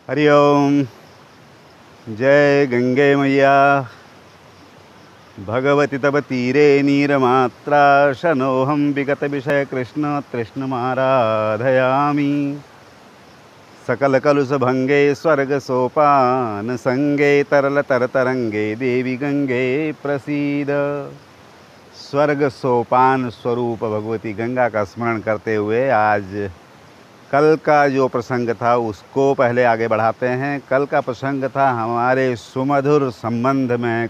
हरि ओम। जय गंगे मैया। भगवती तब तीरे नीरमात्रा शनोहम विगत विषय कृष्ण तृष्णमाराधयामि। सकल कलुष भंगे स्वर्ग सोपान संगे तरल तर तरंगे देवी गंगे प्रसीद। स्वर्ग सोपान स्वरूप भगवती गंगा का स्मरण करते हुए आज कल का जो प्रसंग था उसको पहले आगे बढ़ाते हैं। कल का प्रसंग था हमारे सुमधुर संबंध में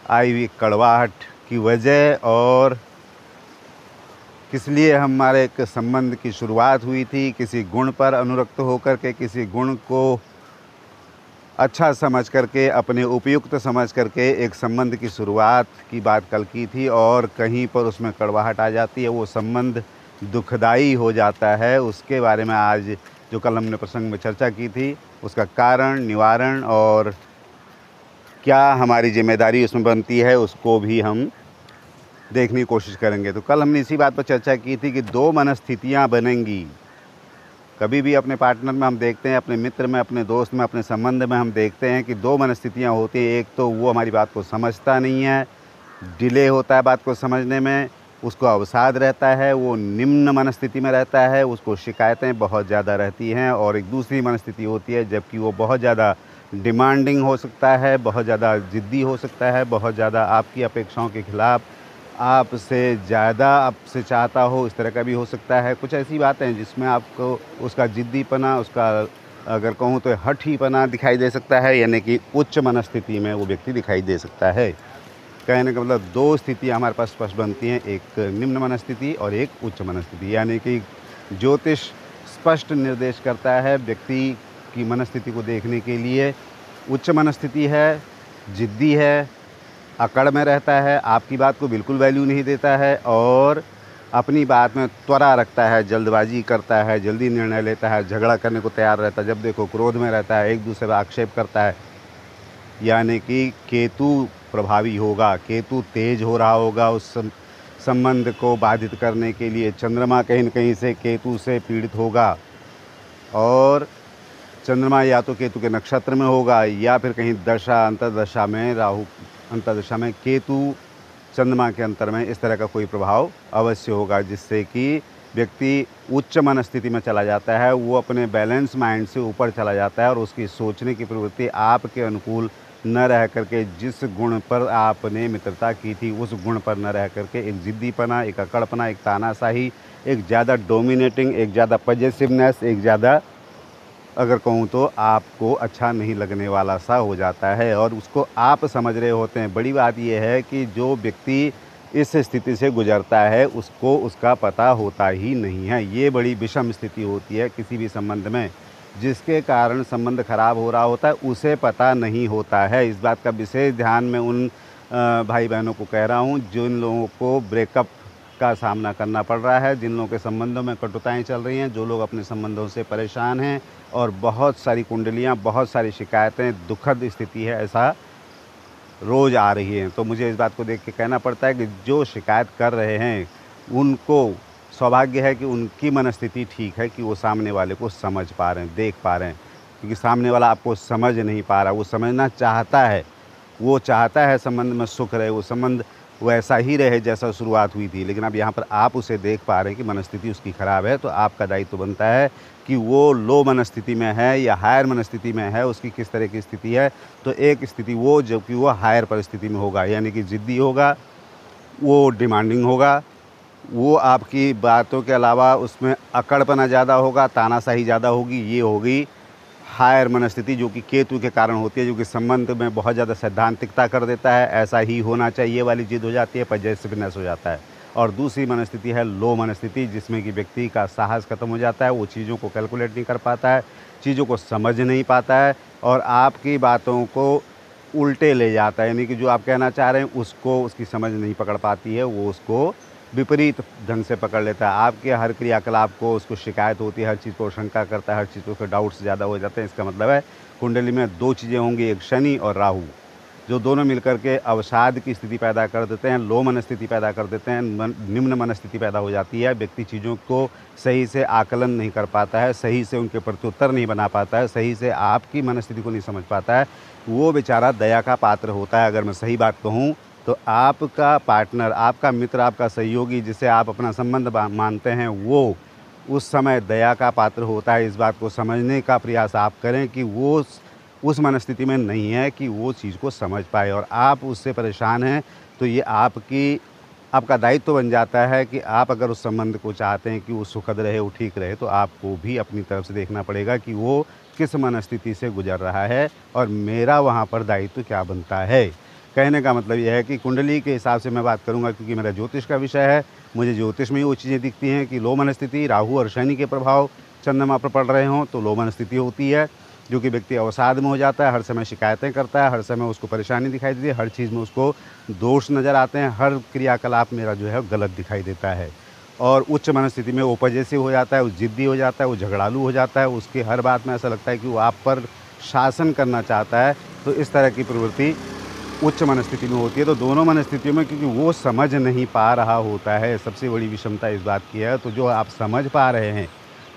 आई हुई कड़वाहट की वजह और किस लिए हमारे एक संबंध की शुरुआत हुई थी। किसी गुण पर अनुरक्त होकर के, किसी गुण को अच्छा समझ करके, अपने उपयुक्त समझ करके एक संबंध की शुरुआत की बात कल की थी और कहीं पर उसमें कड़वाहट आ जाती है, वो संबंध दुखदाई हो जाता है। उसके बारे में आज जो कल हमने प्रसंग में चर्चा की थी उसका कारण, निवारण और क्या हमारी जिम्मेदारी उसमें बनती है उसको भी हम देखने की कोशिश करेंगे। तो कल हमने इसी बात पर चर्चा की थी कि दो मनस्थितियाँ बनेंगी। कभी भी अपने पार्टनर में हम देखते हैं, अपने मित्र में, अपने दोस्त में, अपने संबंध में हम देखते हैं कि दो मनस्थितियाँ होती हैं। एक तो वो हमारी बात को समझता नहीं है, डिले होता है बात को समझने में, उसको अवसाद रहता है, वो निम्न मनस्थिति में रहता है, उसको शिकायतें बहुत ज़्यादा रहती हैं। और एक दूसरी मनस्थिति होती है जबकि वो बहुत ज़्यादा डिमांडिंग हो सकता है, बहुत ज़्यादा ज़िद्दी हो सकता है, बहुत ज़्यादा आपकी अपेक्षाओं के खिलाफ़ आपसे ज़्यादा आपसे चाहता हो, इस तरह का भी हो सकता है। कुछ ऐसी बातें हैं जिसमें आपको उसका ज़िद्दीपना, उसका अगर कहूँ तो हठीपना दिखाई दे सकता है, यानी कि उच्च मनस्थिति में वो व्यक्ति दिखाई दे सकता है। कहने का मतलब दो स्थितियाँ हमारे पास स्पष्ट बनती हैं, एक निम्न मनस्थिति और एक उच्च मनस्थिति। यानी कि ज्योतिष स्पष्ट निर्देश करता है व्यक्ति की मनस्थिति को देखने के लिए। उच्च मनस्थिति है, ज़िद्दी है, अकड़ में रहता है, आपकी बात को बिल्कुल वैल्यू नहीं देता है और अपनी बात में त्वरा रखता है, जल्दबाजी करता है, जल्दी निर्णय लेता है, झगड़ा करने को तैयार रहता है, जब देखो क्रोध में रहता है, एक दूसरे पर आक्षेप करता है। यानी कि केतु प्रभावी होगा, केतु तेज हो रहा होगा उस संबंध को बाधित करने के लिए। चंद्रमा कहीं न कहीं से केतु से पीड़ित होगा और चंद्रमा या तो केतु के नक्षत्र में होगा या फिर कहीं दशा अंतर्दशा में, राहु अंतर्दशा में केतु चंद्रमा के अंतर में, इस तरह का कोई प्रभाव अवश्य होगा जिससे कि व्यक्ति उच्च मनस्थिति में चला जाता है, वो अपने बैलेंस माइंड से ऊपर चला जाता है और उसकी सोचने की प्रवृत्ति आपके अनुकूल न रह करके, जिस गुण पर आपने मित्रता की थी उस गुण पर न रह करके एक ज़िद्दीपना, एक अकड़पना, एक तानाशाही, एक ज़्यादा डोमिनेटिंग, एक ज़्यादा पॉजेसिवनेस, एक ज़्यादा अगर कहूँ तो आपको अच्छा नहीं लगने वाला सा हो जाता है और उसको आप समझ रहे होते हैं। बड़ी बात यह है कि जो व्यक्ति इस स्थिति से गुजरता है उसको उसका पता होता ही नहीं है। ये बड़ी विषम स्थिति होती है किसी भी संबंध में, जिसके कारण संबंध खराब हो रहा होता है उसे पता नहीं होता है। इस बात का विशेष ध्यान मैं उन भाई बहनों को कह रहा हूँ जिन लोगों को ब्रेकअप का सामना करना पड़ रहा है, जिन लोगों के संबंधों में कटुताएं चल रही हैं, जो लोग अपने संबंधों से परेशान हैं और बहुत सारी कुंडलियां, बहुत सारी शिकायतें, दुखद स्थिति है, ऐसा रोज़ आ रही हैं। तो मुझे इस बात को देख के कहना पड़ता है कि जो शिकायत कर रहे हैं उनको सौभाग्य है कि उनकी मनस्थिति ठीक है कि वो सामने वाले को समझ पा रहे हैं, देख पा रहे हैं। क्योंकि सामने वाला आपको समझ नहीं पा रहा, वो समझना चाहता है, वो चाहता है संबंध में सुख रहे, वो संबंध वैसा ही रहे जैसा शुरुआत हुई थी। लेकिन अब यहाँ पर आप उसे देख पा रहे हैं कि मनस्थिति उसकी ख़राब है, तो आपका दायित्व बनता है कि वो लो मनस्थिति में है या हायर मनस्थिति में है, उसकी किस तरह की स्थिति है। तो एक स्थिति वो जबकि वो हायर परिस्थिति में होगा, यानी कि ज़िद्दी होगा, वो डिमांडिंग होगा, वो आपकी बातों के अलावा उसमें अकड़पना ज़्यादा होगा, तानाशाही ज़्यादा होगी। ये होगी हायर मनस्थिति जो कि केतु के कारण होती है, जो कि संबंध में बहुत ज़्यादा सैद्धांतिकता कर देता है, ऐसा ही होना चाहिए वाली जिद हो जाती है, पॉजेसिवनेस हो जाता है। और दूसरी मनस्थिति है लो मनस्थिति, जिसमें कि व्यक्ति का साहस खत्म हो जाता है, वो चीज़ों को कैलकुलेट नहीं कर पाता है, चीज़ों को समझ नहीं पाता है और आपकी बातों को उल्टे ले जाता है। यानी कि जो आप कहना चाह रहे हैं उसको उसकी समझ नहीं पकड़ पाती है, वो उसको विपरीत ढंग से पकड़ लेता है। आपके हर क्रियाकलाप को उसको शिकायत होती है, हर चीज़ को शंका करता है, हर चीज़ को उसके डाउट्स ज़्यादा हो जाते हैं। इसका मतलब है कुंडली में दो चीज़ें होंगी, एक शनि और राहु। जो दोनों मिलकर के अवसाद की स्थिति पैदा कर देते हैं, लो मन स्थिति पैदा कर देते हैं, निम्न मन स्थिति पैदा हो जाती है। व्यक्ति चीज़ों को सही से आकलन नहीं कर पाता है, सही से उनके प्रत्युत्तर नहीं बना पाता है, सही से आपकी मनस्थिति को नहीं समझ पाता है, वो बेचारा दया का पात्र होता है। अगर मैं सही बात कहूँ तो आपका पार्टनर, आपका मित्र, आपका सहयोगी, जिसे आप अपना संबंध मानते हैं, वो उस समय दया का पात्र होता है। इस बात को समझने का प्रयास आप करें कि वो उस मनस्थिति में नहीं है कि वो चीज़ को समझ पाए, और आप उससे परेशान हैं तो ये आपका दायित्व बन जाता है कि आप अगर उस संबंध को चाहते हैं कि वो सुखद रहे, वो ठीक रहे, तो आपको भी अपनी तरफ से देखना पड़ेगा कि वो किस मनस्थिति से गुजर रहा है और मेरा वहाँ पर दायित्व क्या बनता है। कहने का मतलब यह है कि कुंडली के हिसाब से मैं बात करूंगा, क्योंकि मेरा ज्योतिष का विषय है। मुझे ज्योतिष में ही वो चीज़ें दिखती हैं कि लो मन स्थिति, राहु और शनि के प्रभाव चंद्रमा पर पड़ रहे हों तो लो मन स्थिति होती है, जो कि व्यक्ति अवसाद में हो जाता है, हर समय शिकायतें करता है, हर समय उसको परेशानी दिखाई देती है, हर चीज़ में उसको दोष नज़र आते हैं, हर क्रियाकलाप मेरा जो है गलत दिखाई देता है। और उच्च मनस्थिति में वो पॉजिटिव हो जाता है, वो ज़िद्दी हो जाता है, वो झगड़ालू हो जाता है, उसके हर बात में ऐसा लगता है कि वो आप पर शासन करना चाहता है। तो इस तरह की प्रवृत्ति उच्च मनस्थिति में होती है। तो दोनों मनस्थितियों में क्योंकि वो समझ नहीं पा रहा होता है, सबसे बड़ी विषमता इस बात की है। तो जो आप समझ पा रहे हैं,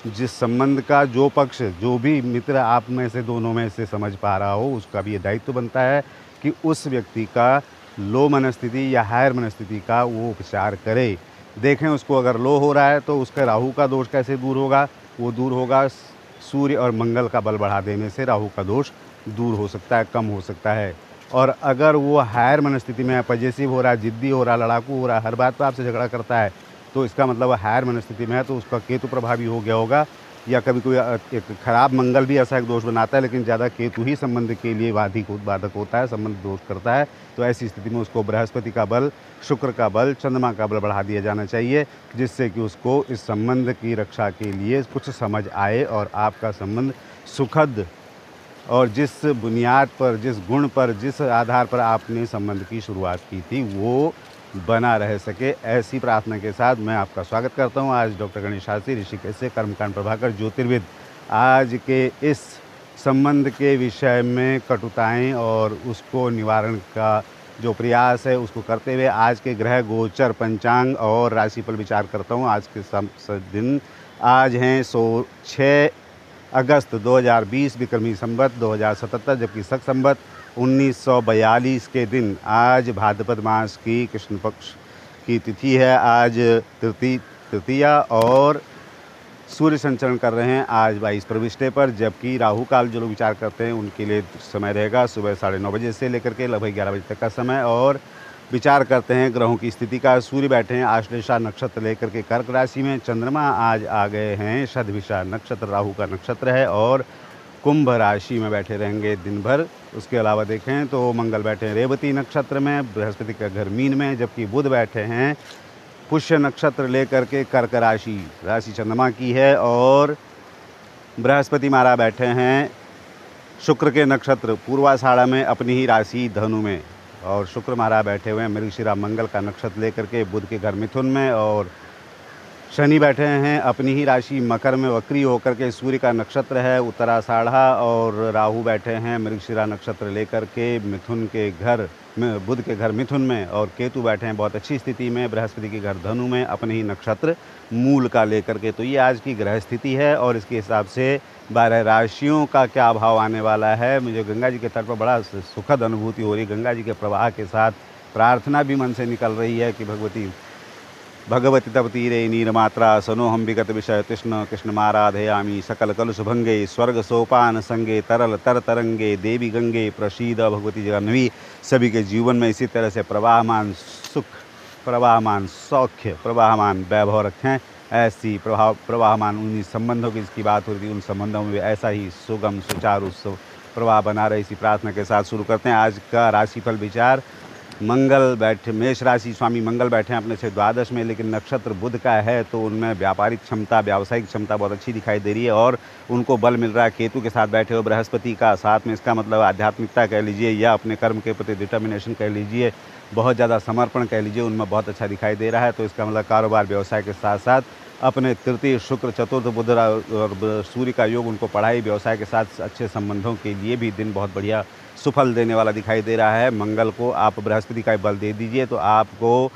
जिस संबंध का जो पक्ष, जो भी मित्र आप में से दोनों में से समझ पा रहा हो, उसका भी ये दायित्व बनता है कि उस व्यक्ति का लो मनस्थिति या हायर मनस्थिति का वो उपचार करे। देखें उसको अगर लो हो रहा है तो उसका राहु का दोष कैसे दूर होगा, वो दूर होगा सूर्य और मंगल का बल बढ़ा देने से राहु का दोष दूर हो सकता है, कम हो सकता है। और अगर वो हायर मनस्थिति में पॉजिटिव हो रहा है, ज़िद्दी हो रहा है, लड़ाकू हो रहा है, हर बात पर आपसे झगड़ा करता है, तो इसका मतलब हायर मनस्थिति में है, तो उसका केतु प्रभावी हो गया होगा। या कभी कोई एक खराब मंगल भी ऐसा एक दोष बनाता है, लेकिन ज़्यादा केतु ही संबंध के लिए बाधक होता है, संबंध दोष करता है। तो ऐसी स्थिति में उसको बृहस्पति का बल, शुक्र का बल, चंद्रमा का बल बढ़ा दिया जाना चाहिए, जिससे कि उसको इस संबंध की रक्षा के लिए कुछ समझ आए और आपका संबंध सुखद, और जिस बुनियाद पर, जिस गुण पर, जिस आधार पर आपने संबंध की शुरुआत की थी, वो बना रह सके। ऐसी प्रार्थना के साथ मैं आपका स्वागत करता हूं। आज डॉक्टर गणेश शास्त्री, ऋषिकेश से कर्मकांड प्रभाकर ज्योतिर्विद, आज के इस संबंध के विषय में कटुताएं और उसको निवारण का जो प्रयास है उसको करते हुए आज के ग्रह गोचर, पंचांग और राशिफल विचार करता हूं। आज के दिन आज हैं 6 अगस्त 2020 विक्रमी संवत 2077, जबकि शक संवत 1942 के दिन आज भाद्रपद मास की कृष्ण पक्ष की तिथि है। आज तृतीया और सूर्य संचरण कर रहे हैं आज 22 प्रविष्टे पर, जबकि राहु काल जो लोग विचार करते हैं उनके लिए समय रहेगा सुबह 9:30 बजे से लेकर के लगभग 11 बजे तक का समय। और विचार करते हैं ग्रहों की स्थिति का। सूर्य बैठे हैं आश्लेषा नक्षत्र लेकर के कर्क राशि में, चंद्रमा आज आ गए हैं शतभिषा नक्षत्र, राहु का नक्षत्र है, और कुंभ राशि में बैठे रहेंगे दिन भर। उसके अलावा देखें तो मंगल बैठे हैं रेवती नक्षत्र में, बृहस्पति का घर मीन में, जबकि बुध बैठे हैं पुष्य नक्षत्र लेकर के कर्क राशि चंद्रमा की है, और बृहस्पति महाराज बैठे हैं शुक्र के नक्षत्र पूर्वाषाढ़ा में अपनी ही राशि धनु में, और शुक्र महाराज बैठे हुए हैं मृगशिरा मंगल का नक्षत्र लेकर के बुध के घर मिथुन में, और शनि बैठे हैं अपनी ही राशि मकर में वक्री होकर के, सूर्य का नक्षत्र है उत्तराषाढ़ा, और राहु बैठे हैं मृगशिरा नक्षत्र लेकर के मिथुन के घर में, बुध के घर मिथुन में, और केतु बैठे हैं बहुत अच्छी स्थिति में बृहस्पति के घर धनु में अपने ही नक्षत्र मूल का लेकर के। तो ये आज की ग्रह स्थिति है, और इसके हिसाब से 12 राशियों का क्या भाव आने वाला है। मुझे गंगा जी के तट पर बड़ा सुखद अनुभूति हो रही, गंगा जी के प्रवाह के साथ प्रार्थना भी मन से निकल रही है कि भगवती तव तीरे नीरमात्रा सनोहम विगत विषय तृष्ण कृष्ण माराधयामी सकल कलुष भंगे स्वर्ग सोपान संगे तरल तर तरंगे देवी गंगे प्रसीद। भगवती जाह्नवी सभी के जीवन में इसी तरह से प्रवाहमान सुख, प्रवाहमान सौख्य, प्रवाहमान वैभव रखें। ऐसी प्रवाहमान उन्हीं संबंधों की जिसकी बात हो रही थी, उन संबंधों में ऐसा ही सुगम सुचारू प्रवाह बना रहे, इसी प्रार्थना के साथ शुरू करते हैं आज का राशिफल विचार। मंगल बैठे मेष राशि, स्वामी मंगल बैठे हैं अपने से द्वादश में, लेकिन नक्षत्र बुध का है, तो उनमें व्यापारिक क्षमता, व्यावसायिक क्षमता बहुत अच्छी दिखाई दे रही है, और उनको बल मिल रहा है केतु के साथ बैठे हुए बृहस्पति का साथ में। इसका मतलब आध्यात्मिकता कह लीजिए या अपने कर्म के प्रति डिटर्मिनेशन कह लीजिए, बहुत ज़्यादा समर्पण कह लीजिए, उनमें बहुत अच्छा दिखाई दे रहा है। तो इसका मतलब कारोबार व्यवसाय के साथ साथ अपने तृतीय शुक्र चतुर्थ बुध और सूर्य का योग उनको पढ़ाई व्यवसाय के साथ अच्छे संबंधों के लिए भी दिन बहुत बढ़िया सुफल देने वाला दिखाई दे रहा है। मंगल को आप बृहस्पति का बल दे दीजिए तो आपको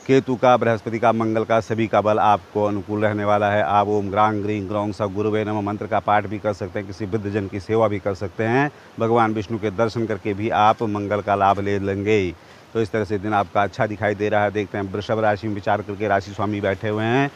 केतु का, बृहस्पति का, मंगल का, सभी का बल आपको अनुकूल रहने वाला है। आप ओम ग्रांग ग्रीं ग्रौं स गुरुवे नमः मंत्र का पाठ भी कर सकते हैं, किसी वृद्धजन की सेवा भी कर सकते हैं, भगवान विष्णु के दर्शन करके भी आप मंगल का लाभ ले लेंगे। तो इस तरह से दिन आपका अच्छा दिखाई दे रहा है। देखते हैं वृषभ राशि में विचार करके राशि स्वामी बैठे हुए हैं।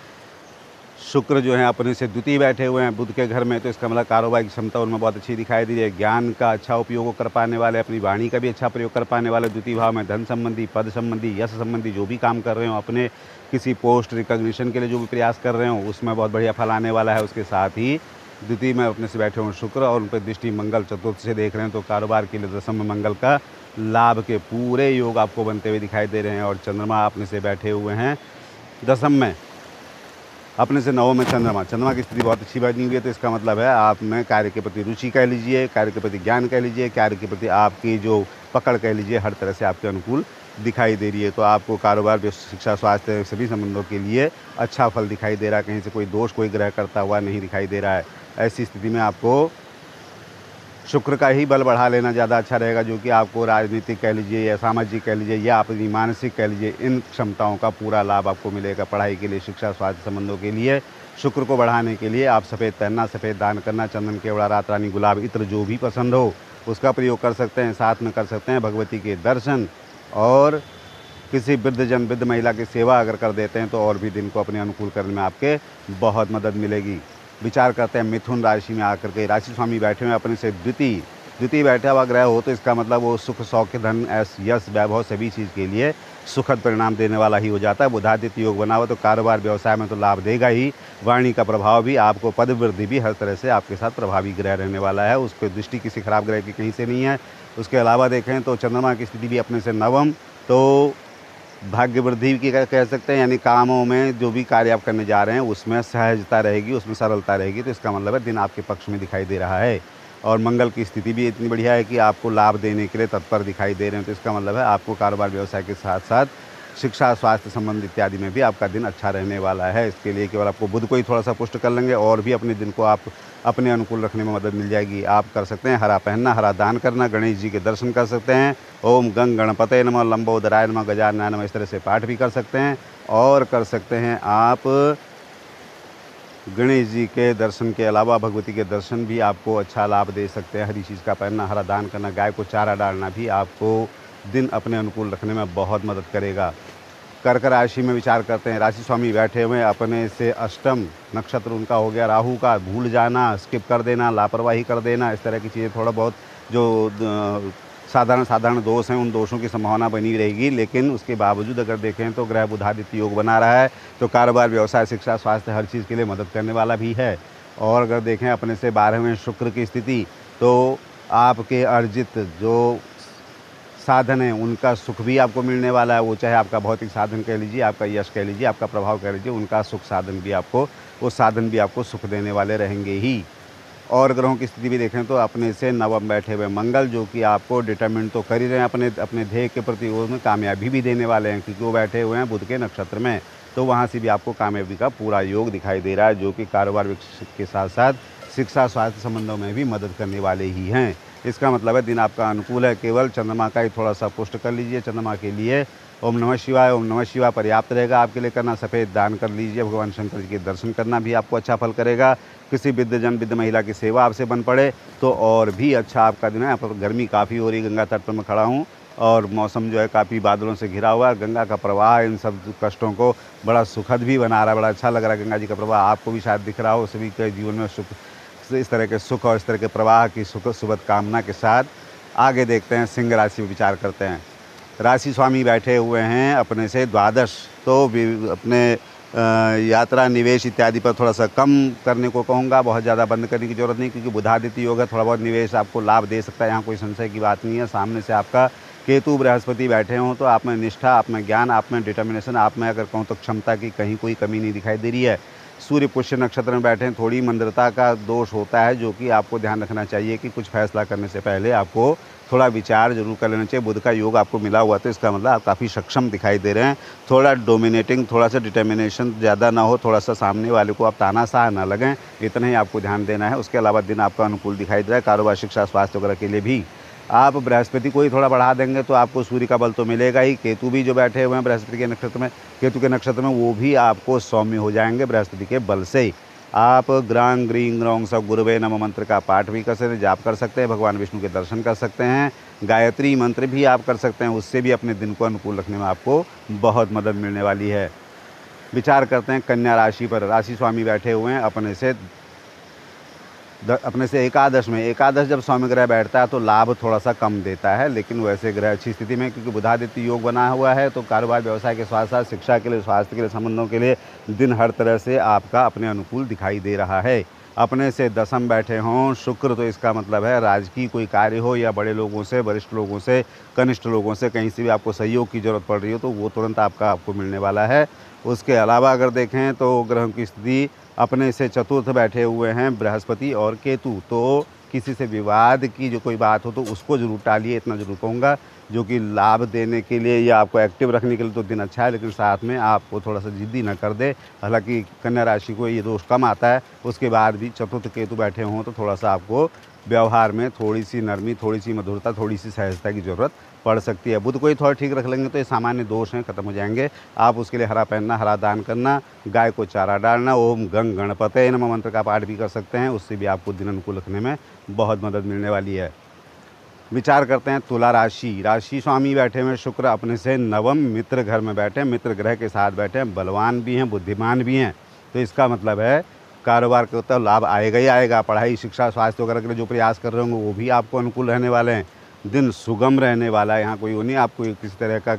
शुक्र जो है अपने से द्वितीय बैठे हुए हैं बुध के घर में, तो इसका मतलब कारोबार की क्षमता उनमें बहुत अच्छी दिखाई दे रही है। ज्ञान का अच्छा उपयोग कर पाने वाले, अपनी वाणी का भी अच्छा प्रयोग कर पाने वाले। द्वितीय भाव में धन संबंधी, पद संबंधी, यश संबंधी जो भी काम कर रहे हो, अपने किसी पोस्ट रिकॉग्निशन के लिए जो भी प्रयास कर रहे हो, उसमें बहुत बढ़िया फल आने वाला है। उसके साथ ही द्वितीय में अपने से बैठे हुए शुक्र और उन पर दृष्टि मंगल चतुर्थ से देख रहे हैं, तो कारोबार के लिए दशम में मंगल का लाभ के पूरे योग आपको बनते हुए दिखाई दे रहे हैं। और चंद्रमा अपने से बैठे हुए हैं दशम में, अपने से नवम में चंद्रमा की स्थिति बहुत अच्छी बनी हुई है। तो इसका मतलब है आप में कार्य के प्रति रुचि कह लीजिए, कार्य के प्रति ज्ञान कह लीजिए, कार्य के प्रति आपकी जो पकड़ कह लीजिए, हर तरह से आपके अनुकूल दिखाई दे रही है। तो आपको कारोबार, शिक्षा, स्वास्थ्य सभी संबंधों के लिए अच्छा फल दिखाई दे रहा है। कहीं से कोई दोष कोई ग्रह करता हुआ नहीं दिखाई दे रहा है। ऐसी स्थिति में आपको शुक्र का ही बल बढ़ा लेना ज़्यादा अच्छा रहेगा, जो कि आपको राजनीतिक कह लीजिए या सामाजिक कह लीजिए या अपनी मानसिक कह लीजिए, इन क्षमताओं का पूरा लाभ आपको मिलेगा। पढ़ाई के लिए, शिक्षा, स्वास्थ्य संबंधों के लिए शुक्र को बढ़ाने के लिए आप सफ़ेद पहनना, सफ़ेद दान करना, चंदन केवड़ा, रात रानी, गुलाब इत्र जो भी पसंद हो उसका प्रयोग कर सकते हैं। साथ में कर सकते हैं भगवती के दर्शन और किसी वृद्धजन, वृद्ध महिला की सेवा अगर कर देते हैं तो और भी दिन को अपने अनुकूल करने में आपके बहुत मदद मिलेगी। विचार करते हैं मिथुन राशि में आकर के राशि स्वामी बैठे हुए अपने से द्वितीय बैठा हुआ ग्रह हो, तो इसका मतलब वो सुख, सौख्य, धन, यश, वैभव सभी चीज़ के लिए सुखद परिणाम देने वाला ही हो जाता है। बुधादित्य योग बना हुआ तो कारोबार व्यवसाय में तो लाभ देगा ही, वाणी का प्रभाव भी, आपको पद वृद्धि भी हर तरह से आपके साथ प्रभावी ग्रह रहने वाला है। उसकी दृष्टि किसी खराब ग्रह की कहीं से नहीं है। उसके अलावा देखें तो चंद्रमा की स्थिति भी अपने से नवम, तो भाग्य वृद्धि की कह सकते हैं, यानी कामों में जो भी कार्य आप करने जा रहे हैं उसमें सहजता रहेगी, उसमें सरलता रहेगी। तो इसका मतलब है दिन आपके पक्ष में दिखाई दे रहा है। और मंगल की स्थिति भी इतनी बढ़िया है कि आपको लाभ देने के लिए तत्पर दिखाई दे रहे हैं। तो इसका मतलब है आपको कारोबार व्यवसाय के साथ साथ शिक्षा, स्वास्थ्य संबंध इत्यादि में भी आपका दिन अच्छा रहने वाला है। इसके लिए केवल आपको बुध को ही थोड़ा सा पुष्ट कर लेंगे और भी अपने दिन को आप अपने अनुकूल रखने में मदद मिल जाएगी। आप कर सकते हैं हरा पहनना, हरा दान करना, गणेश जी के दर्शन कर सकते हैं, ओम गंग गणपते नमः, लंबोदराय नमः, गजाननाय नमः, इस तरह से पाठ भी कर सकते हैं। और कर सकते हैं आप गणेश जी के दर्शन के अलावा भगवती के दर्शन भी आपको अच्छा लाभ दे सकते हैं। हरी चीज़ का पहनना, हरा दान करना, गाय को चारा डालना भी आपको दिन अपने अनुकूल रखने में बहुत मदद करेगा। कर्क राशि में विचार करते हैं राशि स्वामी बैठे हुए अपने से अष्टम नक्षत्र उनका हो गया राहु का, भूल जाना, स्किप कर देना, लापरवाही कर देना, इस तरह की चीज़ें थोड़ा बहुत जो साधारण दोष हैं उन दोषों की संभावना बनी रहेगी। लेकिन उसके बावजूद अगर देखें तो ग्रह बुधादित्य योग बना रहा है, तो कारोबार, व्यवसाय, शिक्षा, स्वास्थ्य हर चीज़ के लिए मदद करने वाला भी है। और अगर देखें अपने से 12वें शुक्र की स्थिति, तो आपके अर्जित जो साधन है उनका सुख भी आपको मिलने वाला है। वो चाहे आपका भौतिक साधन कह लीजिए, आपका यश कह लीजिए, आपका प्रभाव कह लीजिए, उनका सुख साधन भी आपको, वो साधन भी आपको सुख देने वाले रहेंगे ही। और ग्रहों की स्थिति भी देखें तो अपने से नवम बैठे हुए मंगल, जो कि आपको डिटरमिनेट तो कर ही रहे हैं अपने ध्येय के प्रति, उसमें कामयाबी भी देने वाले हैं, क्योंकि वो बैठे हुए हैं बुध के नक्षत्र में। तो वहाँ से भी आपको कामयाबी का पूरा योग दिखाई दे रहा है, जो कि कारोबार के साथ साथ शिक्षा, स्वास्थ्य संबंधों में भी मदद करने वाले ही हैं। इसका मतलब है दिन आपका अनुकूल है। केवल चंद्रमा का ही थोड़ा सा पुष्ट कर लीजिए। चंद्रमा के लिए ओम नमः शिवाय पर्याप्त रहेगा आपके लिए करना। सफ़ेद दान कर लीजिए, भगवान शंकर जी के दर्शन करना भी आपको अच्छा फल करेगा। किसी वृद्धजन, वृद्ध महिला की सेवा आपसे बन पड़े तो और भी अच्छा आपका दिन है। यहाँ पर गर्मी काफ़ी हो रही है, गंगा तट पर मैं खड़ा हूँ और मौसम जो है काफ़ी बादलों से घिरा हुआ है। गंगा का प्रवाह इन सब कष्टों को बड़ा सुखद भी बना रहा है, बड़ा अच्छा लग रहा है। गंगा जी का प्रवाह आपको भी शायद दिख रहा हो। सभी के जीवन में सुख, इस तरह के सुख और इस तरह के प्रवाह की सुखद कामना के साथ आगे देखते हैं। सिंह राशि विचार करते हैं। राशि स्वामी बैठे हुए हैं अपने से द्वादश, तो अपने यात्रा, निवेश इत्यादि पर थोड़ा सा कम करने को कहूँगा। बहुत ज़्यादा बंद करने की ज़रूरत नहीं, क्योंकि बुधादित्य योग है, थोड़ा बहुत निवेश आपको लाभ दे सकता है, यहाँ कोई संशय की बात नहीं है। सामने से आपका केतु, बृहस्पति बैठे हों तो आप में निष्ठा, आप में ज्ञान, आप में डिटर्मिनेशन, आप में अगर कहूँ तो क्षमता की कहीं कोई कमी नहीं दिखाई दे रही है। सूर्य पुष्य नक्षत्र में बैठे हैं, थोड़ी मंदता का दोष होता है, जो कि आपको ध्यान रखना चाहिए कि कुछ फैसला करने से पहले आपको थोड़ा विचार जरूर कर लेना चाहिए। बुध का योग आपको मिला हुआ, तो इसका मतलब आप काफ़ी सक्षम दिखाई दे रहे हैं। थोड़ा डोमिनेटिंग, थोड़ा सा डिटर्मिनेशन ज़्यादा ना हो, थोड़ा सा सामने वाले को आप तानाशाह ना लगें, इतना ही आपको ध्यान देना है। उसके अलावा दिन आपका अनुकूल दिखाई दे रहा है। कारोबार, शिक्षा, स्वास्थ्य वगैरह के लिए भी आप बृहस्पति को ही थोड़ा बढ़ा देंगे तो आपको सूर्य का बल तो मिलेगा ही। केतु भी जो बैठे हुए हैं बृहस्पति के नक्षत्र में, केतु के नक्षत्र में, वो भी आपको सौम्य हो जाएंगे बृहस्पति के बल से। आप ग्रांग ग्रीं ग्रौं स गुरुवे नमः मंत्र का पाठ भी कर सकते हैं, जाप कर सकते हैं, भगवान विष्णु के दर्शन कर सकते हैं, गायत्री मंत्र भी आप कर सकते हैं। उससे भी अपने दिन को अनुकूल रखने में आपको बहुत मदद मिलने वाली है। विचार करते हैं कन्या राशि पर। राशि स्वामी बैठे हुए हैं अपने से एकादश में। एकादश जब स्वामी ग्रह बैठता है तो लाभ थोड़ा सा कम देता है, लेकिन वैसे ग्रह अच्छी स्थिति में, क्योंकि बुधादित्य योग बना हुआ है, तो कारोबार व्यवसाय के साथ साथ शिक्षा के लिए, स्वास्थ्य के लिए, संबंधों के लिए दिन हर तरह से आपका अपने अनुकूल दिखाई दे रहा है। अपने से दसम बैठे हों शुक्र, तो इसका मतलब है राजकीय कोई कार्य हो या बड़े लोगों से, वरिष्ठ लोगों से, कनिष्ठ लोगों से कहीं से भी आपको सहयोग की ज़रूरत पड़ रही हो तो वो तुरंत आपको मिलने वाला है। उसके अलावा अगर देखें तो ग्रहों की स्थिति अपने से चतुर्थ बैठे हुए हैं बृहस्पति और केतु, तो किसी से विवाद की जो कोई बात हो तो उसको जरूर टालिए, इतना जरूर कहूँगा, जो कि लाभ देने के लिए या आपको एक्टिव रखने के लिए तो दिन अच्छा है, लेकिन साथ में आपको थोड़ा सा जिद्दी ना कर दे। हालांकि कन्या राशि को ये दोष कम आता है, उसके बाद भी चतुर्थ केतु बैठे हों तो थोड़ा सा आपको व्यवहार में थोड़ी सी नरमी, थोड़ी सी मधुरता, थोड़ी सी सहजता की ज़रूरत पड़ सकती है। बुध को ही थोड़ा ठीक रख लेंगे तो ये सामान्य दोष हैं, खत्म हो जाएंगे। आप उसके लिए हरा पहनना, हरा दान करना, गाय को चारा डालना, ओम गंग गणपते नमः मंत्र का पाठ भी कर सकते हैं, उससे भी आपको दिन अनुकूल रखने में बहुत मदद मिलने वाली है। विचार करते हैं तुला राशि। राशि स्वामी बैठे हुए शुक्र, अपने से नवम मित्र घर में बैठे हैं, मित्र ग्रह के साथ बैठे हैं, बलवान भी हैं, बुद्धिमान भी हैं, तो इसका मतलब है कारोबार के तो लाभ आएगा ही आएगा। पढ़ाई, शिक्षा, स्वास्थ्य वगैरह के लिए जो प्रयास कर रहे होंगे वो भी आपको अनुकूल रहने वाले हैं। दिन सुगम रहने वाला है। यहाँ कोई वो नहीं आपको किसी तरह का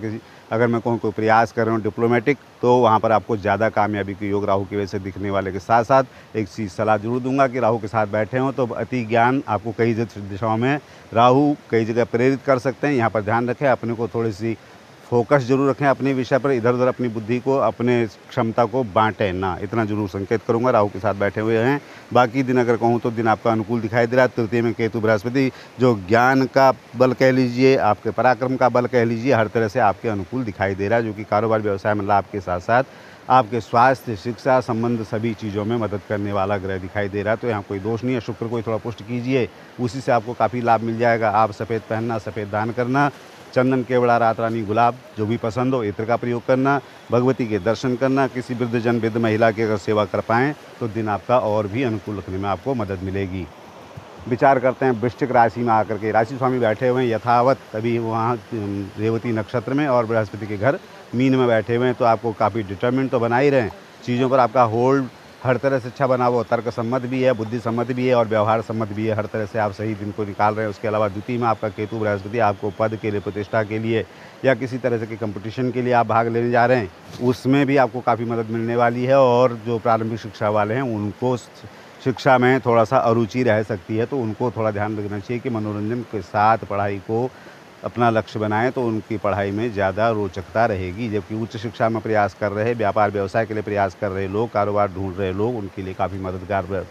अगर मैं कहूँ कोई प्रयास कर रहा हूँ डिप्लोमेटिक, तो वहाँ पर आपको ज़्यादा कामयाबी के योग राहु की वजह से दिखने वाले के साथ साथ एक चीज़ सलाह जरूर दूंगा कि राहु के साथ बैठे हों तो अति ज्ञान आपको कई दिशाओं में राहु कई जगह प्रेरित कर सकते हैं। यहाँ पर ध्यान रखें, अपने को थोड़ी सी फोकस जरूर रखें अपने विषय पर, इधर उधर अपनी बुद्धि को, अपने क्षमता को बांटें ना, इतना जरूर संकेत करूंगा। राहु के साथ बैठे हुए हैं। बाकी दिन अगर कहूँ तो दिन आपका अनुकूल दिखाई दे रहा है। तृतीय में केतु बृहस्पति, जो ज्ञान का बल कह लीजिए, आपके पराक्रम का बल कह लीजिए, हर तरह से आपके अनुकूल दिखाई दे रहा है, जो कि कारोबार व्यवसाय में लाभ के साथ साथ आपके स्वास्थ्य, शिक्षा, संबंध सभी चीज़ों में मदद करने वाला ग्रह दिखाई दे रहा है। तो यहाँ कोई दोष नहीं है। शुक्र को थोड़ा पुष्ट कीजिए, उसी से आपको काफ़ी लाभ मिल जाएगा। आप सफ़ेद पहनना, सफ़ेद दान करना, चंदन केवड़ा, रात रानी, गुलाब जो भी पसंद हो, इत्र का प्रयोग करना, भगवती के दर्शन करना, किसी वृद्धजन, वृद्ध महिला की अगर सेवा कर पाएँ तो दिन आपका और भी अनुकूल रखने में आपको मदद मिलेगी। विचार करते हैं वृश्चिक राशि में आकर के। राशि स्वामी बैठे हुए हैं यथावत अभी वहाँ रेवती नक्षत्र में, और बृहस्पति के घर मीन में बैठे हुए हैं, तो आपको काफ़ी डिटरमिन तो बना ही रहे हैं। चीज़ों पर आपका होल्ड हर तरह से अच्छा बना हुआ, तर्क सम्मत भी है, बुद्धि सम्मत भी है और व्यवहार सम्मत भी है। हर तरह से आप सही दिन को निकाल रहे हैं। उसके अलावा द्वितीय में आपका केतु बृहस्पति आपको पद के लिए, प्रतिष्ठा के लिए या किसी तरह से के कंपटीशन के लिए आप भाग लेने जा रहे हैं, उसमें भी आपको काफ़ी मदद मिलने वाली है। और जो प्रारंभिक शिक्षा वाले हैं उनको शिक्षा में थोड़ा सा अरुचि रह सकती है, तो उनको थोड़ा ध्यान रखना चाहिए कि मनोरंजन के साथ पढ़ाई को अपना लक्ष्य बनाएं, तो उनकी पढ़ाई में ज़्यादा रोचकता रहेगी। जबकि उच्च शिक्षा में प्रयास कर रहे, व्यापार व्यवसाय के लिए प्रयास कर रहे लोग, कारोबार ढूंढ रहे लोग, उनके लिए काफ़ी मददगार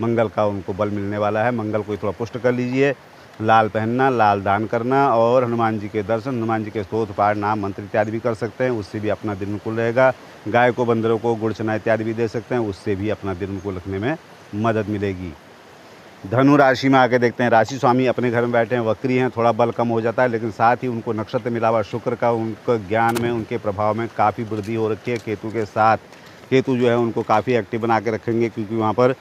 मंगल का उनको बल मिलने वाला है। मंगल को थोड़ा पुष्ट कर लीजिए। लाल पहनना, लाल दान करना और हनुमान जी के दर्शन, हनुमान जी के स्तोत्र पाठ, नाम मंत्र इत्यादि भी कर सकते हैं, उससे भी अपना दिन अनुकूल रहेगा। गाय को, बंदरों को गुड़ चना इत्यादि भी दे सकते हैं, उससे भी अपना दिन अनुकूल रखने में मदद मिलेगी। धनु राशि में आके देखते हैं। राशि स्वामी अपने घर में बैठे हैं, वक्री हैं, थोड़ा बल कम हो जाता है, लेकिन साथ ही उनको नक्षत्र मिला हुआ शुक्र का, उनका ज्ञान में, उनके प्रभाव में काफ़ी वृद्धि हो रखी है। केतु के साथ, केतु जो है उनको काफ़ी एक्टिव बना के रखेंगे, क्योंकि वहाँ पर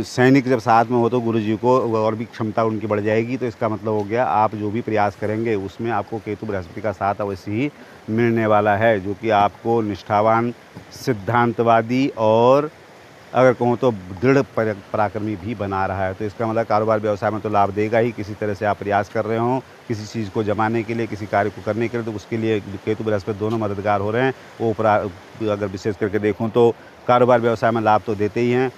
सैनिक जब साथ में हो तो गुरु जी को और भी क्षमता उनकी बढ़ जाएगी। तो इसका मतलब हो गया आप जो भी प्रयास करेंगे उसमें आपको केतु बृहस्पति का साथ अवश्य ही मिलने वाला है, जो कि आपको निष्ठावान, सिद्धांतवादी और अगर कहूँ तो दृढ़ पराक्रमी भी बना रहा है। तो इसका मतलब कारोबार व्यवसाय में तो लाभ देगा ही। किसी तरह से आप प्रयास कर रहे हों किसी चीज़ को जमाने के लिए, किसी कार्य को करने के लिए, तो उसके लिए केतु बृहस्पति दोनों मददगार हो रहे हैं। वो अगर विशेष करके देखूँ तो कारोबार व्यवसाय में लाभ तो देते ही हैं,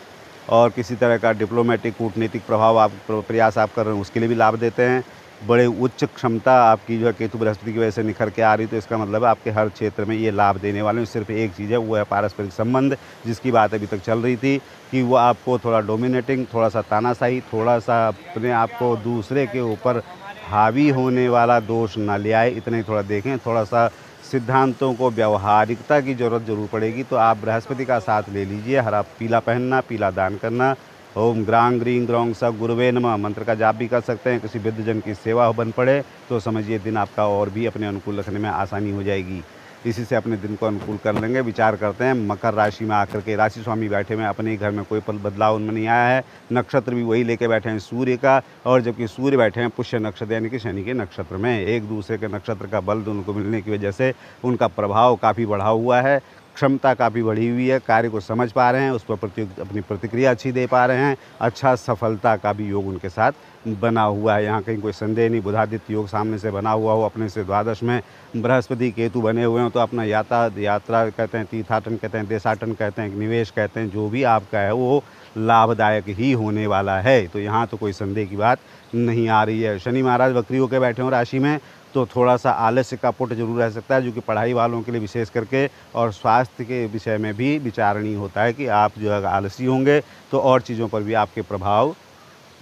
और किसी तरह का डिप्लोमेटिक, कूटनीतिक प्रभाव आप प्रयास आप कर रहे हैं उसके लिए भी लाभ देते हैं। बड़े उच्च क्षमता आपकी जो है केतु बृहस्पति की वजह से निखर के आ रही, तो इसका मतलब है आपके हर क्षेत्र में ये लाभ देने वाले हैं। सिर्फ एक चीज़ है, वो है पारस्परिक संबंध, जिसकी बात अभी तक चल रही थी कि वो आपको थोड़ा डोमिनेटिंग, थोड़ा सा तानाशाही, थोड़ा सा अपने आप को दूसरे के ऊपर हावी होने वाला दोष ना ले आए, इतना ही थोड़ा देखें। थोड़ा सा सिद्धांतों को, व्यवहारिकता की ज़रूरत ज़रूर पड़ेगी, तो आप बृहस्पति का साथ ले लीजिए। हरा पीला पहनना, पीला दान करना। ओम ग्रांग ग्रीं ग्रौंग स गुरुवे नमः मंत्र का जाप भी कर सकते हैं। किसी वृद्धजन की सेवा बन पड़े तो समझिए दिन आपका और भी अपने अनुकूल रखने में आसानी हो जाएगी। इसी से अपने दिन को अनुकूल कर लेंगे। विचार करते हैं मकर राशि में आकर के राशि स्वामी बैठे हुए हैं, अपने ही घर में कोई बदलाव उनमें नहीं आया है। नक्षत्र भी वही लेके बैठे हैं सूर्य का, और जबकि सूर्य बैठे हैं पुष्य नक्षत्र यानी कि शनि के नक्षत्र में। एक दूसरे के नक्षत्र का बल उनको मिलने की वजह से उनका प्रभाव काफ़ी बढ़ा हुआ है, क्षमता काफ़ी बढ़ी हुई है, कार्य को समझ पा रहे हैं, उस पर अपनी प्रतिक्रिया अच्छी दे पा रहे हैं। अच्छा सफलता का भी योग उनके साथ बना हुआ है, यहाँ कहीं कोई संदेह नहीं। बुधादित्य योग सामने से बना हुआ हो, अपने से द्वादश में बृहस्पति केतु बने हुए हों, तो अपना यात्रा कहते हैं, तीर्थाटन कहते हैं, देशाटन कहते हैं, निवेश कहते हैं, जो भी आपका है वो लाभदायक ही होने वाला है। तो यहाँ तो कोई संदेह की बात नहीं आ रही है। शनि महाराज वक्री होकर बैठे हों राशि में, तो थोड़ा सा आलस्य का पुट जरूर रह सकता है, जो कि पढ़ाई वालों के लिए विशेष करके और स्वास्थ्य के विषय में भी विचारणीय होता है कि आप जो है आलसी होंगे तो और चीज़ों पर भी आपके प्रभाव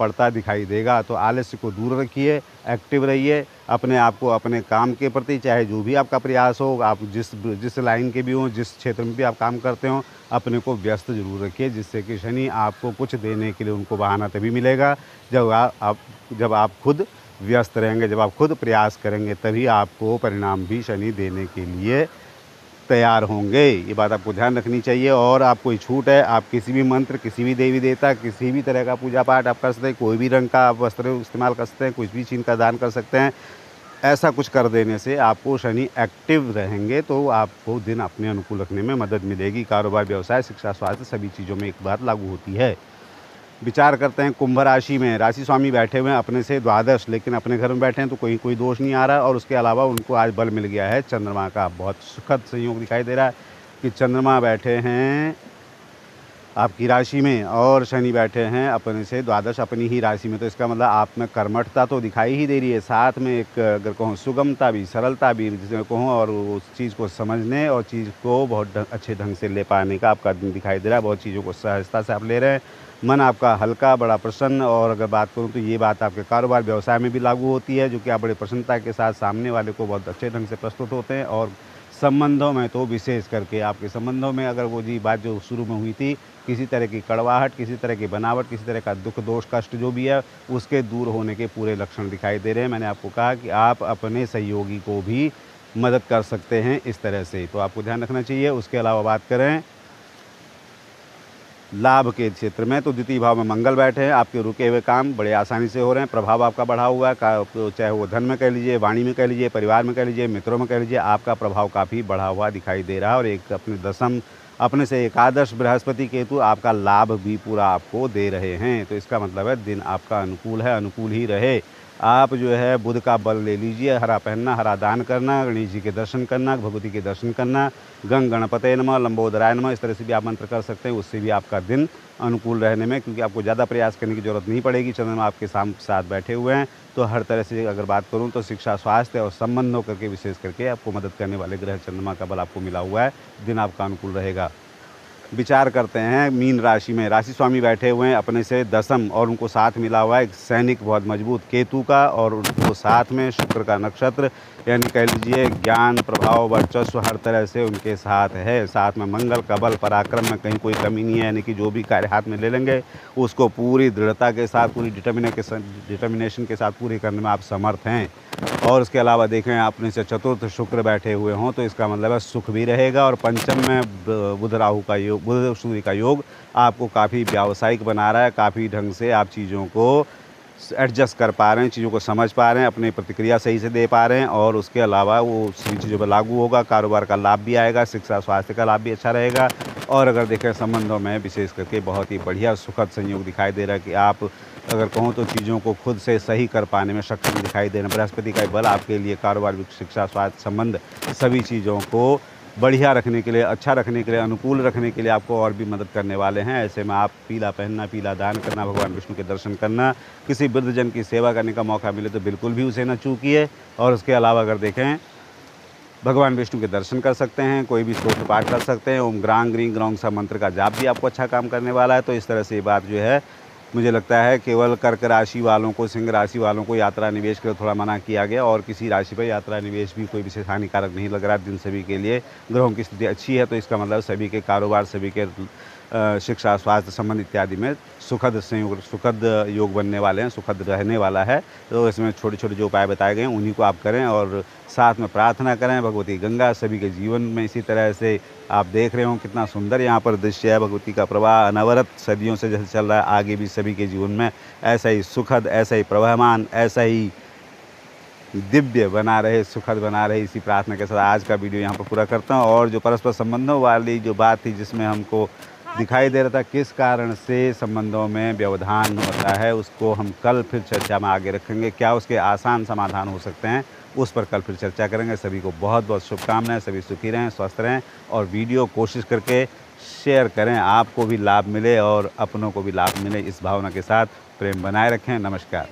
पड़ता दिखाई देगा। तो आलस्य को दूर रखिए, एक्टिव रहिए अपने आप को, अपने काम के प्रति, चाहे जो भी आपका प्रयास हो, आप जिस लाइन के भी हों, जिस क्षेत्र में भी आप काम करते हों, अपने को व्यस्त जरूर रखिए, जिससे कि शनि आपको कुछ देने के लिए उनको बहाना तभी मिलेगा जब आप खुद व्यस्त रहेंगे, जब आप खुद प्रयास करेंगे, तभी आपको परिणाम भी शनि देने के लिए तैयार होंगे। ये बात आपको ध्यान रखनी चाहिए। और आप कोई छूट है, आप किसी भी मंत्र, किसी भी देवी देवता, किसी भी तरह का पूजा पाठ आप कर सकते हैं, कोई भी रंग का आप वस्त्र इस्तेमाल कर सकते हैं, कुछ भी चीज़ का दान कर सकते हैं। ऐसा कुछ कर देने से आपको शनि एक्टिव रहेंगे, तो आपको दिन अपने अनुकूल रखने में मदद मिलेगी। कारोबार, व्यवसाय, शिक्षा, स्वास्थ्य सभी चीज़ों में एक बात लागू होती है। विचार करते हैं कुंभ राशि में राशि स्वामी बैठे हुए हैं अपने से द्वादश, लेकिन अपने घर में बैठे हैं तो कोई दोष नहीं आ रहा। और उसके अलावा उनको आज बल मिल गया है चंद्रमा का। बहुत सुखद संयोग दिखाई दे रहा है कि चंद्रमा बैठे हैं आपकी राशि में और शनि बैठे हैं अपने से द्वादश अपनी ही राशि में। तो इसका मतलब आप में कर्मठता तो दिखाई ही दे रही है, साथ में एक अगर कहूँ सुगमता भी, सरलता भी जिसे कहूँ, और उस चीज़ को समझने और चीज़ को बहुत अच्छे ढंग से ले पाने का आपका दिन दिखाई दे रहा है। बहुत चीज़ों को सहजता से आप ले रहे हैं, मन आपका हल्का, बड़ा प्रसन्न। और अगर बात करूं तो ये बात आपके कारोबार, व्यवसाय में भी लागू होती है, जो कि आप बड़े प्रसन्नता के साथ सामने वाले को बहुत अच्छे ढंग से प्रस्तुत होते हैं। और संबंधों में तो विशेष करके आपके संबंधों में अगर वो जी बात जो शुरू में हुई थी, किसी तरह की कड़वाहट, किसी तरह की बनावट, किसी तरह का दुख, दोष, कष्ट जो भी है, उसके दूर होने के पूरे लक्षण दिखाई दे रहे हैं। मैंने आपको कहा कि आप अपने सहयोगी को भी मदद कर सकते हैं इस तरह से, तो आपको ध्यान रखना चाहिए। उसके अलावा बात करें लाभ के क्षेत्र में, तो द्वितीय भाव में मंगल बैठे हैं, आपके रुके हुए काम बड़े आसानी से हो रहे हैं, प्रभाव आपका बढ़ा हुआ है। चाहे वो धन में कह लीजिए, वाणी में कह लीजिए, परिवार में कह लीजिए, मित्रों में कह लीजिए, आपका प्रभाव काफ़ी बढ़ा हुआ दिखाई दे रहा है। और एक अपने दशम, अपने से एकादश बृहस्पति केतु आपका लाभ भी पूरा आपको दे रहे हैं। तो इसका मतलब है दिन आपका अनुकूल है, अनुकूल ही रहे। आप जो है बुध का बल ले लीजिए, हरा पहनना, हरा दान करना, गणेश जी के दर्शन करना, भगवती के दर्शन करना, गंग गणपते नमः, लंबोदराय नमः, इस तरह से भी आप मंत्र कर सकते हैं। उससे भी आपका दिन अनुकूल रहने में, क्योंकि आपको ज़्यादा प्रयास करने की ज़रूरत नहीं पड़ेगी। चंद्रमा आपके साथ बैठे हुए हैं, तो हर तरह से अगर बात करूं तो शिक्षा, स्वास्थ्य और संबंधों करके विशेष करके आपको मदद करने वाले ग्रह चंद्रमा का बल आपको मिला हुआ है। दिन आपका अनुकूल रहेगा। विचार करते हैं मीन राशि में राशि स्वामी बैठे हुए हैं अपने से दशम, और उनको साथ मिला हुआ है एक सैनिक बहुत मजबूत केतु का, और उनको साथ में शुक्र का नक्षत्र, यानी कह लीजिए ज्ञान, प्रभाव, वर्चस्व हर तरह से उनके साथ है। साथ में मंगल का बल, पराक्रम में कहीं कोई कमी नहीं है, यानी कि जो भी कार्य हाथ में ले लेंगे उसको पूरी दृढ़ता के साथ, पूरी डिटर्मिनेशन के साथ पूरी करने में आप समर्थ हैं। और उसके अलावा देखें अपने से चतुर्थ शुक्र बैठे हुए हों, तो इसका मतलब है सुख भी रहेगा। और पंचम में बुध राहु का योग, बुध सूर्य का योग आपको काफ़ी व्यावसायिक बना रहा है। काफ़ी ढंग से आप चीज़ों को एडजस्ट कर पा रहे हैं, चीज़ों को समझ पा रहे हैं, अपनी प्रतिक्रिया सही से दे पा रहे हैं। और उसके अलावा वो सभी चीज़ों पर लागू होगा, कारोबार का लाभ भी आएगा, शिक्षा, स्वास्थ्य का लाभ भी अच्छा रहेगा। और अगर देखें संबंधों में विशेष करके बहुत ही बढ़िया सुखद संयोग दिखाई दे रहा है कि आप अगर कहूँ तो चीज़ों को खुद से सही कर पाने में सक्षम दिखाई दे रहा है। बृहस्पति का बल आपके लिए कारोबार, शिक्षा, स्वास्थ्य, संबंध सभी चीज़ों को बढ़िया रखने के लिए, अच्छा रखने के लिए, अनुकूल रखने के लिए आपको और भी मदद करने वाले हैं। ऐसे में आप पीला पहनना, पीला दान करना, भगवान विष्णु के दर्शन करना, किसी वृद्धजन की सेवा करने का मौका मिले तो बिल्कुल भी उसे ना चूकिए। और उसके अलावा अगर देखें, भगवान विष्णु के दर्शन कर सकते हैं, कोई भी स्तोत्र पाठ कर सकते हैं। ओम ग्रांग ग्रीं ग्रौंग सा मंत्र का जाप भी आपको अच्छा काम करने वाला है। तो इस तरह से ये बात जो है, मुझे लगता है केवल कर्क राशि वालों को, सिंह राशि वालों को यात्रा निवेश के लिए थोड़ा मना किया गया, और किसी राशि पर यात्रा निवेश भी कोई विशेष हानिकारक नहीं लग रहा। दिन सभी के लिए ग्रहों की स्थिति अच्छी है, तो इसका मतलब सभी के कारोबार, सभी के शिक्षा, स्वास्थ्य संबंध इत्यादि में सुखद संयोग, सुखद योग बनने वाले हैं, सुखद रहने वाला है। तो इसमें छोटे छोटे जो उपाय बताए गए हैं उन्हीं को आप करें, और साथ में प्रार्थना करें भगवती गंगा सभी के जीवन में इसी तरह से आप देख रहे हो कितना सुंदर यहाँ पर दृश्य है। भगवती का प्रवाह अनवरत सदियों से जैसे चल रहा है, आगे भी सभी के जीवन में ऐसा ही सुखद, ऐसा ही प्रवाहमान, ऐसा ही दिव्य बना रहे, सुखद बना रहे, इसी प्रार्थना के साथ आज का वीडियो यहाँ पर पूरा करता हूँ। और जो परस्पर संबंधों वाली जो बात थी, जिसमें हमको दिखाई दे रहा था किस कारण से संबंधों में व्यवधान होता है, उसको हम कल फिर चर्चा में आगे रखेंगे। क्या उसके आसान समाधान हो सकते हैं, उस पर कल फिर चर्चा करेंगे। सभी को बहुत बहुत शुभकामनाएं, सभी सुखी रहें, स्वस्थ रहें, और वीडियो कोशिश करके शेयर करें, आपको भी लाभ मिले और अपनों को भी लाभ मिले। इस भावना के साथ प्रेम बनाए रखें। नमस्कार।